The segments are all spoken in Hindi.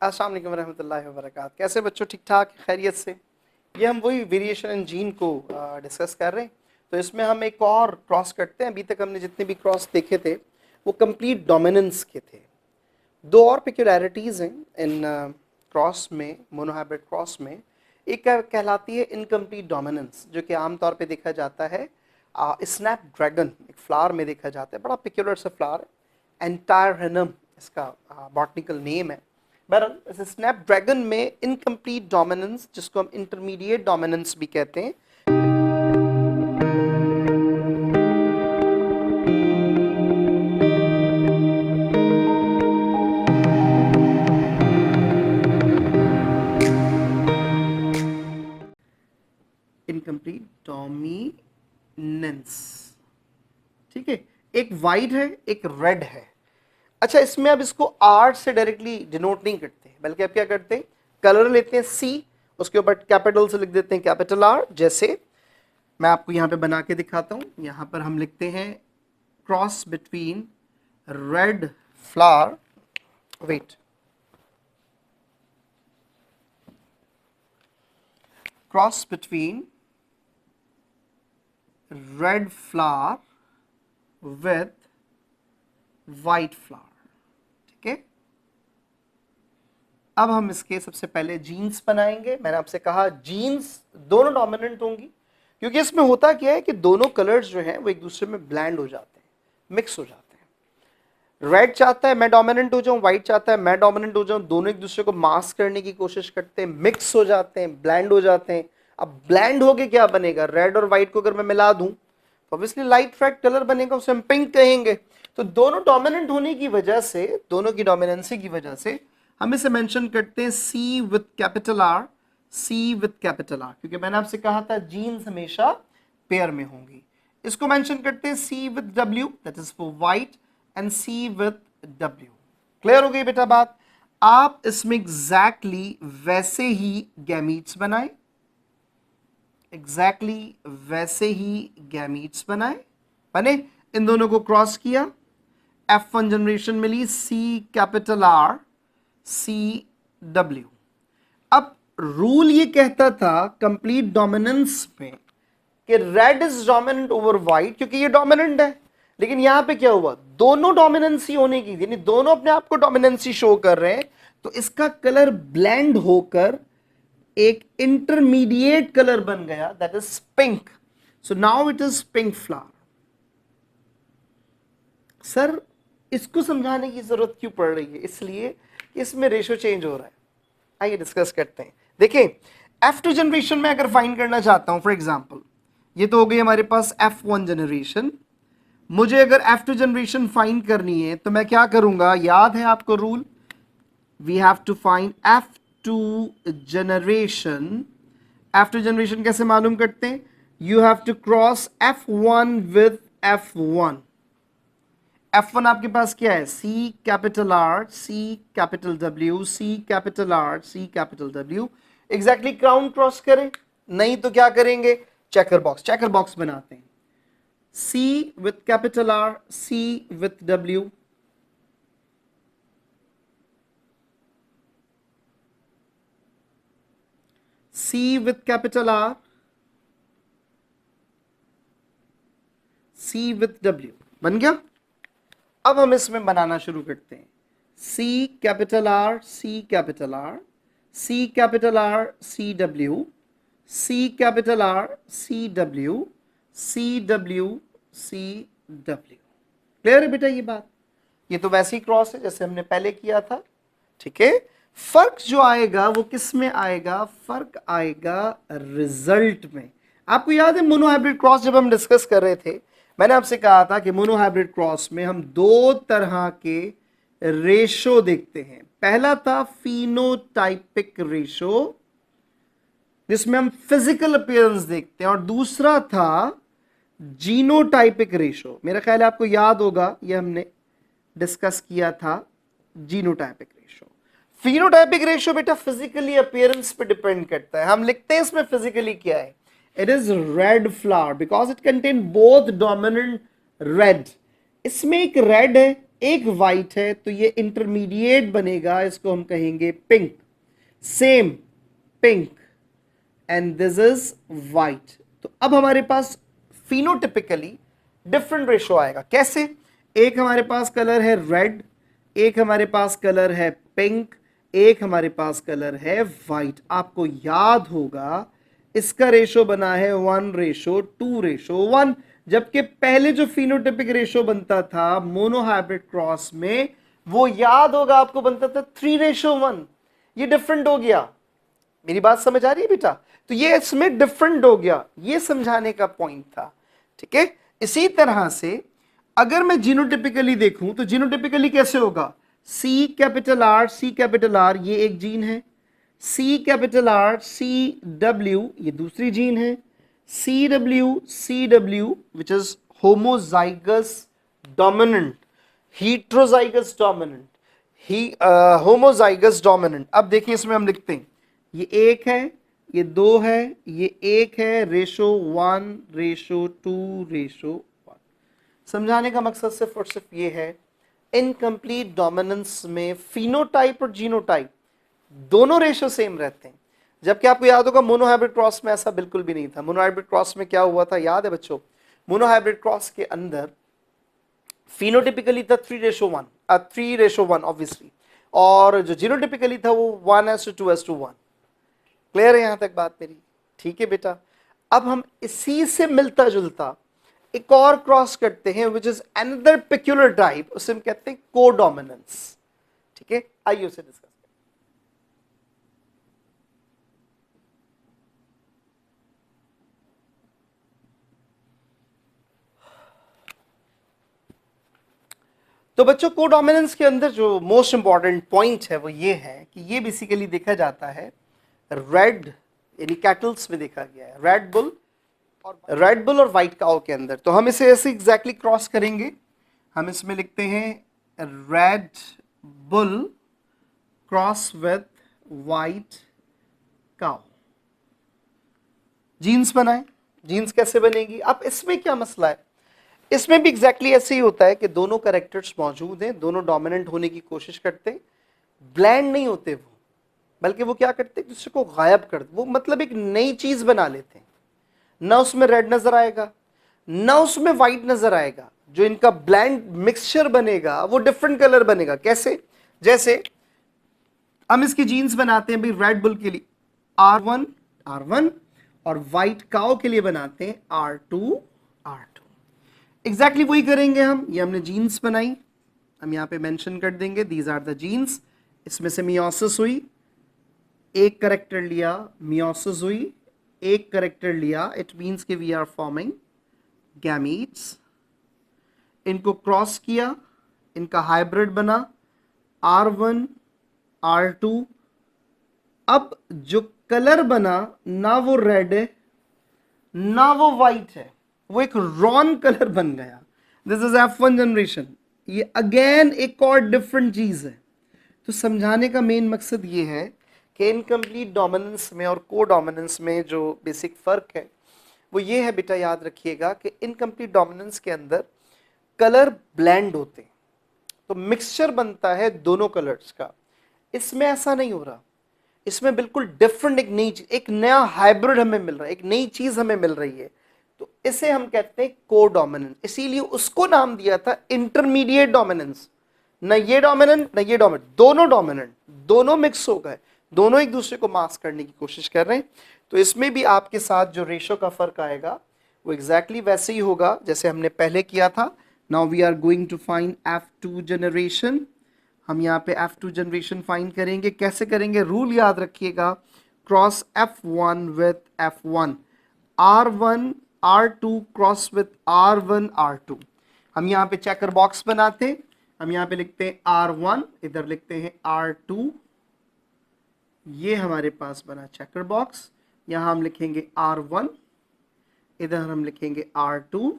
अस्सलाम वालेकुम रहमतुल्लाहि व बरकातहू। कैसे बच्चों, ठीक ठाक, खैरियत से? ये हम वही वेरिएशन इन जीन को डिस्कस कर रहे हैं। तो इसमें हम एक और क्रॉस करते हैं। अभी तक हमने जितने भी क्रॉस देखे थे वो कंप्लीट डोमिनेंस के थे। दो और पेक्यूलैरिटीज़ हैं इन क्रॉस में, मोनोहाइब्रिड क्रॉस में। एक कहलाती है इनकम्प्लीट डोमिनेंस, जो कि आमतौर पे देखा जाता है स्नैपड्रैगन एक फ्लावर में देखा जाता है। बड़ा पेक्यूलर सा फ्लावर है, एंटायरनम इसका बॉटनिकल नेम है। बहरहाल इस स्नैपड्रैगन में इनकम्प्लीट डोमिनेंस, जिसको हम इंटरमीडिएट डोमिनेंस भी कहते हैं, इनकम्प्लीट डोमिनेंस। ठीक है, एक वाइट है, एक रेड है। अच्छा, इसमें अब इसको आर से डायरेक्टली डिनोट नहीं करते, बल्कि अब क्या करते हैं, कलर लेते हैं सी, उसके ऊपर कैपिटल से लिख देते हैं कैपिटल आर। जैसे मैं आपको यहां पे बना के दिखाता हूं। यहां पर हम लिखते हैं cross between red flower, wait, cross between red flower with white flower. ठीक है, अब हम इसके सबसे पहले जीन्स बनाएंगे। मैंने आपसे कहा जीन्स दोनों डोमिनेंट होंगी, क्योंकि इसमें होता क्या है कि दोनों कलर्स जो हैं वो एक दूसरे में ब्लेंड हो जाते हैं, मिक्स हो जाते हैं। रेड चाहता है मैं डोमिनेंट हो जाऊं, व्हाइट चाहता है मैं डोमिनेंट हो जाऊं। दोनों एक दूसरे को मास्क करने की कोशिश करते हैं, मिक्स हो जाते हैं, ब्लेंड हो जाते हैं। अब ब्लेंड होके क्या बनेगा, रेड और व्हाइट को अगर मैं मिला दूं तो ऑब्वियसली लाइट रेड कलर बनेगा, उसे हम पिंक कहेंगे। तो दोनों डोमिनेंट होने की वजह से, दोनों की डोमिनेंसी की वजह से हम इसे मेंशन करते हैं C with capital R, C with capital R, क्योंकि मैंने आपसे कहा था जीन्स हमेशा पेयर में होंगी। इसको मेंशन करते हैं C with W, that is for white, and C with W. Clear हो गई बेटा बात? आप इसमें एग्जैक्टली वैसे ही गैमीट्स बनाए, एग्जैक्टली वैसे ही गैमीट्स बने, इन दोनों को क्रॉस किया, F1 जनरेशन मिली, सी कैपिटल आर, सी डब्ल्यू। अब रूल ये कहता था कंप्लीट डोमिनेंस में कि red is dominant over white, क्योंकि ये डोमिनेंट है। लेकिन यहां पे क्या हुआ, दोनों डोमिनेंसी होने की, यानी दोनों अपने आप को डोमिनेंसी शो कर रहे हैं, तो इसका कलर ब्लेंड होकर एक इंटरमीडिएट कलर बन गया, that is pink. So now it is pink flower. Sir इसको समझाने की जरूरत क्यों पड़ रही है? इसलिए कि इसमें रेशो चेंज हो रहा है। आइए डिस्कस करते हैं। देखिए, F2 जनरेशन में अगर फाइंड करना चाहता हूं, फॉर एग्जांपल ये तो हो गई हमारे पास F1 जनरेशन। मुझे अगर F2 जनरेशन फाइंड करनी है तो मैं क्या करूंगा, याद है आपको rule, we have to find F2 generation. F2 generation कैसे मालूम करते हैं, you have to cross F1 with F1। F1 आपके पास क्या है, C capital R, C capital W, C capital R, C capital W। Exactly crown cross करें, नहीं तो क्या करेंगे, चेकर बॉक्स बनाते हैं। C with capital R, C with W, C with capital R, C with W। बन गया। अब हम इसमें बनाना शुरू करते हैं, C capital R, C capital R, C capital R, C W, C capital R, C W, C W, C W। Clear है बेटा ये बात? ये तो वैसे ही क्रॉस है जैसे हमने पहले किया था। ठीक है, फर्क जो आएगा वो किस में आएगा, फर्क आएगा रिजल्ट में। आपको याद है मोनोहाइब्रिड क्रॉस जब हम डिस्कस कर रहे थे, मैंने आपसे कहा था कि मोनोहाइब्रिड क्रॉस में हम दो तरह के रेशो देखते हैं। पहला था फिनोटाइपिक रेशो, जिसमें हम फिजिकल अपीयरेंस देखते हैं, और दूसरा था जीनोटाइपिक रेशो। मेरा ख्याल है आपको याद होगा, ये हमने डिस्कस किया था जीनोटाइपिक रेशो। फिनोटाइपिक रेशो बेटा फिजिकली अपीयरेंस पे डिपेंड करता है। हम लिखते हैं इसमें फिजिकली क्या है, it is red flower because it contain both dominant red। इसमें एक रेड है एक वाइट है, तो ये इंटरमीडिएट बनेगा, इसको हम कहेंगे pink. Same pink and this is white. तो अब हमारे पास फिनोटिपिकली डिफरेंट रेशो आएगा। कैसे? एक हमारे पास कलर है रेड, एक हमारे पास कलर है पिंक, एक हमारे पास कलर है वाइट। आपको याद होगा इसका रेशो बना है 1:2:1, जबकि पहले जो फिनोटिपिक रेशो बनता था मोनोहाइब्रिड क्रॉस में, वो याद होगा आपको बनता था 3:1। ये डिफरेंट हो गया। मेरी बात समझ आ रही है बेटा? तो ये इसमें डिफरेंट हो गया, ये समझाने का पॉइंट था। ठीक है, इसी तरह से अगर मैं जीनोटिपिकली देखूं तो जीनोटिपिकली कैसे होगा? C capital R, C capital R, ये एक जीन है। C capital R, C W, ये दूसरी जीन है। C W which is homozygous dominant, heterozygous dominant, ही होमोजाइगस डोमिनेंट। अब देखिए इसमें हम लिखते हैं, ये एक है, ये दो है, ये एक है, रेशो 1:2:1। समझाने का मकसद सिर्फ और सिर्फ ये है, इनकम्प्लीट डोमिनेंस में फिनोटाइप और जीनोटाइप दोनों रेशो सेम रहते हैं। जबकि आपको याद होगा मोनोहाइब्रिड क्रॉस में ऐसा बिल्कुल भी नहीं था। मोनोहाइब्रिड क्रॉस में क्या हुआ था, याद है बच्चों? मोनोहाइब्रिड क्रॉस के अंदर फिनोटिपिकली था 3:1, 3:1 ऑब्वियसली, और जो जीनोटिपिकली था वो 1:2:1। क्लियर है यहां तक बात मेरी? ठीक है बेटा। अब हम इसी से मिलता जुलता एक और क्रॉस करते हैं which is another peculiar type, उसे हम कहते हैं कोडोमिनेंस। ठीक है, आइए उसे डिस्कस करें। तो बच्चों कोडोमिनेंस के अंदर जो मोस्ट इंपॉर्टेंट पॉइंट है वो ये है कि ये बेसिकली देखा जाता है रेड, यानी कैटल्स में देखा गया है, रेड बुल और व्हाइट काउ के अंदर। तो हम इसे ऐसे एग्जैक्टली क्रॉस करेंगे। हम इसमें लिखते हैं red bull cross with white cow. Genes बनाए। जीन्स कैसे बनेगी? अब इसमें क्या मसला है? इसमें भी एग्जैक्टली ऐसे ही होता है कि दोनों कैरेक्टर्स मौजूद हैं, दोनों डोमिनेंट होने की कोशिश करते हैं, ब्लैंड नहीं होते वो, बल्कि वो क्या करते हैं, दूसरे को गायब कर, वो मतलब एक नई चीज बना लेते हैं। ना उसमें रेड नजर आएगा, ना उसमें व्हाइट नजर आएगा। जो इनका ब्लैंड मिक्सचर बनेगा वो डिफरेंट कलर बनेगा। कैसे? जैसे हम इसकी जीन्स बनाते हैं भाई रेड बुल के लिए R1 और व्हाइट काउ के लिए बनाते हैं R2। एग्जैक्टली वही करेंगे हम। ये हमने जीन्स बनाई, हम यहां पे मेंशन कर देंगे दीज आर द जीन्स। इसमें से मियोसिस हुई, एक करेक्टर लिया, मियोसिस हुई, एक करेक्टर लिया, इट मींस कि वी आर फॉर्मिंग गैमीट्स। इनको क्रॉस किया, इनका हाइब्रिड बना R1 R2। अब जो कलर बना ना वो रेड है ना वो व्हाइट है, वो एक रॉन कलर बन गया। This is F1 generation. ये अगेन एक और डिफरेंट चीज है। तो समझाने का मेन मकसद ये है कि इनकम्प्लीट डोमिनेंस में और को डोमिनेंस में जो बेसिक फर्क है वो ये है बेटा, याद रखिएगा कि इनकम्प्लीट डोमिनेंस के अंदर कलर ब्लेंड होते हैं, तो मिक्सचर बनता है दोनों कलर्स का। इसमें ऐसा नहीं हो रहा, इसमें बिल्कुल डिफरेंट एक नई चीज, एक नया हाइब्रिड हमें मिल रहा है, एक नई चीज हमें मिल रही है। तो इसे हम कहते हैं कोडोमिनेंस। इसीलिए उसको नाम दिया था इंटरमीडिएट डोमिनेंस। न ये डोमिनेंट न ये डोमिनेंट, दोनों डोमिनेंट, दोनों मिक्स हो गए, दोनों एक दूसरे को मास्क करने की कोशिश कर रहे हैं। तो इसमें भी आपके साथ जो रेशो का फर्क आएगा वो एग्जैक्टली वैसे ही होगा जैसे हमने पहले किया था। Now we are going to find F2 generation. हम यहाँ पे F2 जनरेशन फाइंड करेंगे। कैसे करेंगे? रूल याद रखिएगा, cross F1 with F1, R1 R2 cross with R1 R2। हम यहाँ पे चेकर बॉक्स बनाते हैं। हम यहाँ पे लिखते हैं R1, इधर लिखते हैं R2। ये हमारे पास बना चेकर बॉक्स। यहाँ हम लिखेंगे R1, इधर हम लिखेंगे R2।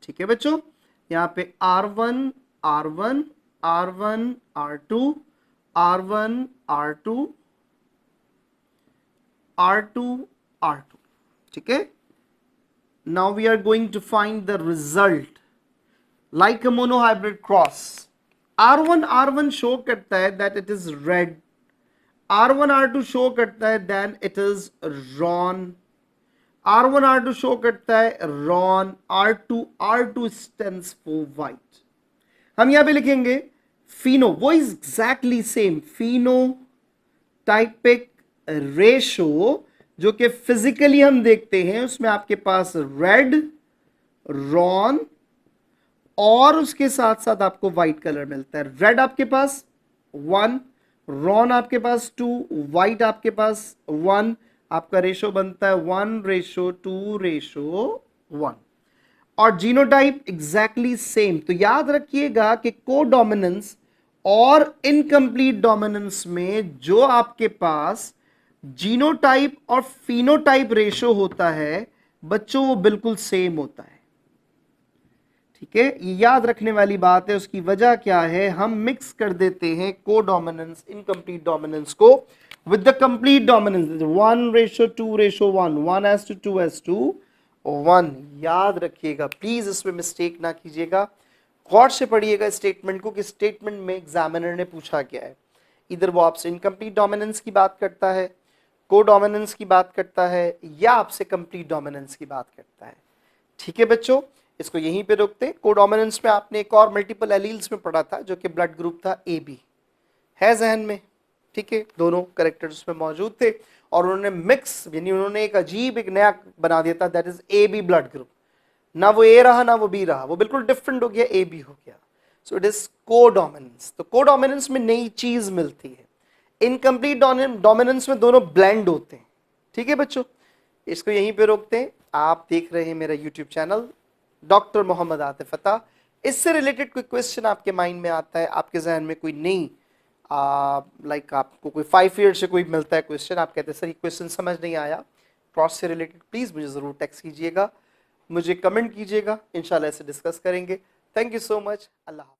ठीक है बच्चों, यहाँ पे R1 R1 R1 R2 R1 R2 R2 R2। ठीक है, now we are going to find the result. Like a monohybrid cross. R1 show करता है that it is red, R1 R2 show करता है then it is roan, R1 R2 show करता है Ron, R2 stands for white. हम यहां पे लिखेंगे फिनो, वो is exactly same phenotypic ratio जो कि फिजिकली हम देखते हैं, उसमें आपके पास रेड, रॉन और उसके साथ साथ आपको व्हाइट कलर मिलता है। रेड आपके पास 1, रॉन आपके पास 2, व्हाइट आपके पास 1, आपका रेशो बनता है 1:2:1। और जीनोटाइप एग्जैक्टली सेम। तो याद रखिएगा कि कोडोमिनेंस और इनकम्प्लीट डोमिनेंस में जो आपके पास जीनोटाइप और फिनोटाइप रेशो होता है बच्चों, वो बिल्कुल सेम होता है। ठीक है, ये याद रखने वाली बात है। उसकी वजह क्या है, हम मिक्स कर देते हैं कोडोमिनेंस इनकम्प्लीट डोमिनेंस को विद द कंप्लीट डोमिनेंस, 1:2:1, 1:2:1। याद रखिएगा, प्लीज इसमें मिस्टेक ना कीजिएगा, गौर से पढ़िएगा स्टेटमेंट को कि स्टेटमेंट में एग्जामिनर ने पूछा क्या है। इधर वो आपसे इनकम्प्लीट डोमिनेंस की बात करता है, कोडोमिनेंस की बात करता है, या आपसे कंप्लीट डोमिनेंस की बात करता है। ठीक है बच्चों, इसको यहीं पे रोकते हैं। कोडोमिनेंस में आपने एक और मल्टीपल एलील्स में पढ़ा था जो कि ब्लड ग्रुप था AB, है जहन में? ठीक है, दोनों कैरेक्टर्स उसमें मौजूद थे और उन्होंने मिक्स, यानी उन्होंने एक अजीब एक नया बना दिया था, that is AB blood group. ना वो A रहा ना वो B रहा, वो बिल्कुल डिफरेंट हो गया, AB हो गया। So it is codominance. तो कोडोमिनेंस में नई चीज मिलती है, इनकम्प्लीट डोमिनेंस में दोनों ब्लेंड होते हैं। ठीक है बच्चों, इसको यहीं पे रोकते हैं। आप देख रहे हैं मेरा YouTube channel doctor Mohammad Atif Ata. इससे रिलेटेड कोई क्वेश्चन आपके माइंड में आता है, आपके जहन में कोई नई लाइक आपको कोई 5 ईयर से कोई मिलता है क्वेश्चन, आप कहते हैं सर ये क्वेश्चन समझ नहीं आया क्रॉस से रिलेटेड, प्लीज मुझे जरूर टेक्स्ट कीजिएगा, मुझे कमेंट कीजिएगा, इंशाल्लाह इसे डिस्कस करेंगे। Thank you so much. Allah.